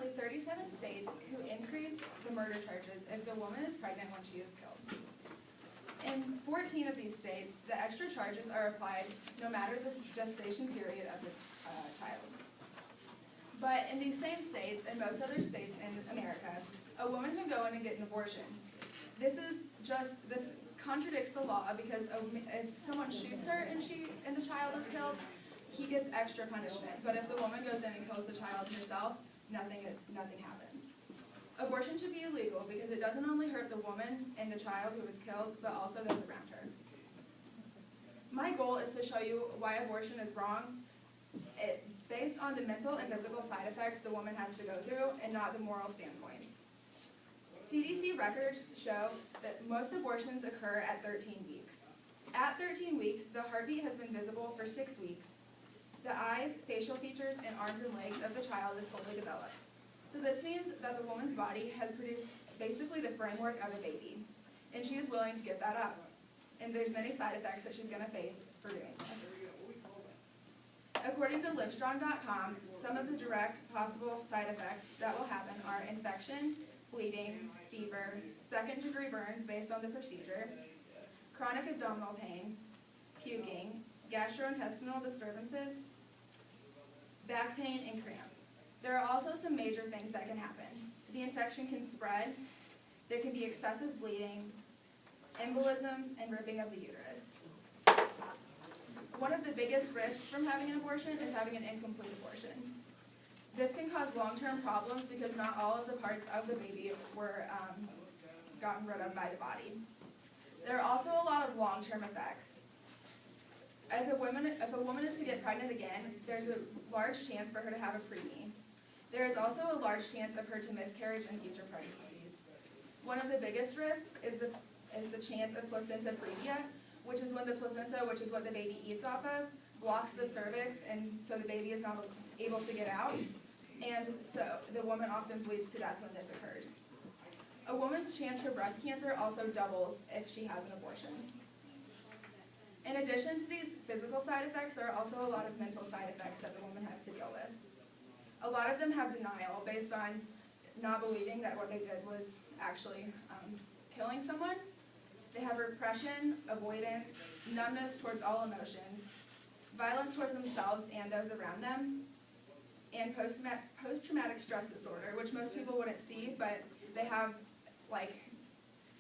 approximately 37 states who increase the murder charges if the woman is pregnant when she is killed. In 14 of these states, the extra charges are applied no matter the gestation period of the child. But in these same states, and most other states in America, a woman can go in and get an abortion. This contradicts the law because if someone shoots her and the child is killed, he gets extra punishment. But if the woman goes in and kills the child herself, nothing happens. Abortion should be illegal because it doesn't only hurt the woman and the child who was killed, but also those around her. My goal is to show you why abortion is wrong, based on the mental and physical side effects the woman has to go through and not the moral standpoints. CDC records show that most abortions occur at 13 weeks. At 13 weeks, the heartbeat has been visible for 6 weeks. The eyes, facial features, and arms and legs of the child is fully developed. So this means that the woman's body has produced basically the framework of a baby, and she is willing to give that up. And there's many side effects that she's going to face for doing this. According to Livestrong.com, some of the direct possible side effects that will happen are infection, bleeding, fever, second-degree burns based on the procedure, chronic abdominal pain, puking, gastrointestinal disturbances, back pain, and cramps. There are also some major things that can happen. The infection can spread, there can be excessive bleeding, embolisms, and ripping of the uterus. One of the biggest risks from having an abortion is having an incomplete abortion. This can cause long-term problems because not all of the parts of the baby were gotten rid of by the body. There are also a lot of long-term effects. If a woman is to get pregnant again, there's a large chance for her to have a preemie. There is also a large chance of her to miscarriage in future pregnancies. One of the biggest risks is the chance of placenta previa, which is when the placenta, which is what the baby eats off of, blocks the cervix, and so the baby is not able to get out. And so the woman often bleeds to death when this occurs. A woman's chance for breast cancer also doubles if she has an abortion. In addition to these physical side effects, there are also a lot of mental side effects that the woman has to deal with. A lot of them have denial based on not believing that what they did was actually killing someone. They have repression, avoidance, numbness towards all emotions, violence towards themselves and those around them, and post-traumatic stress disorder, which most people wouldn't see, but they have like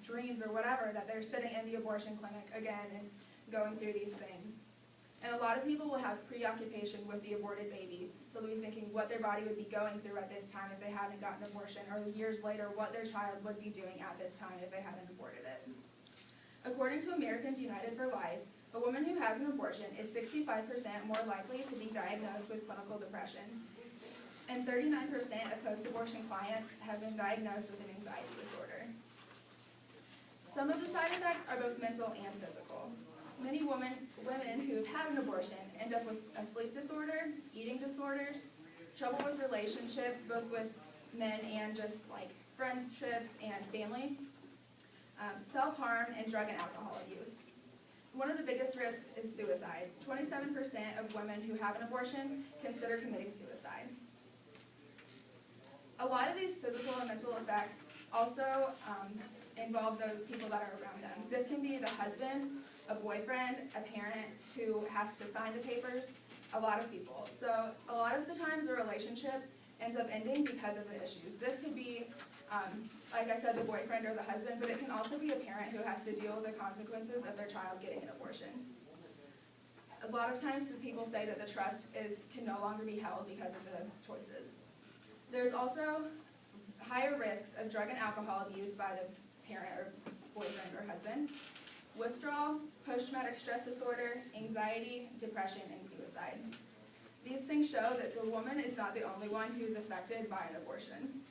dreams or whatever that they're sitting in the abortion clinic again and going through these things. And a lot of people will have preoccupation with the aborted baby, so they'll be thinking what their body would be going through at this time if they hadn't gotten an abortion, or years later what their child would be doing at this time if they hadn't aborted it. According to Americans United for Life, a woman who has an abortion is 65% more likely to be diagnosed with clinical depression, and 39% of post-abortion clients have been diagnosed with an anxiety disorder. Some of the side effects are both mental and physical. Many women who've had an abortion end up with a sleep disorder, eating disorders, trouble with relationships, both with men and just like friendships and family, self-harm, and drug and alcohol abuse. One of the biggest risks is suicide. 27% of women who have an abortion consider committing suicide. A lot of these physical and mental effects also involve those people that are around them. This can be the husband, a boyfriend, a parent who has to sign the papers, a lot of people. So a lot of the times the relationship ends up ending because of the issues. This could be, like I said, the boyfriend or the husband, but it can also be a parent who has to deal with the consequences of their child getting an abortion. A lot of times the people say that the trust can no longer be held because of the choices. There's also higher risks of drug and alcohol abuse by the parent or boyfriend or husband, withdrawal, post-traumatic stress disorder, anxiety, depression, and suicide. These things show that the woman is not the only one who is affected by an abortion.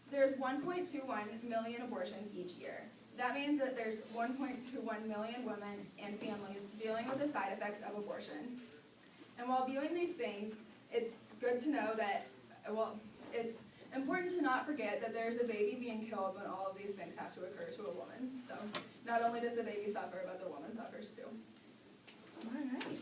There's 1.21 million abortions each year. That means that there's 1.21 million women and families dealing with the side effects of abortion. And while viewing these things, it's good to know that, well, it's important to not forget that there's a baby being killed when all of these things have to occur to a woman. So not only does the baby suffer, but the woman suffers too. All right.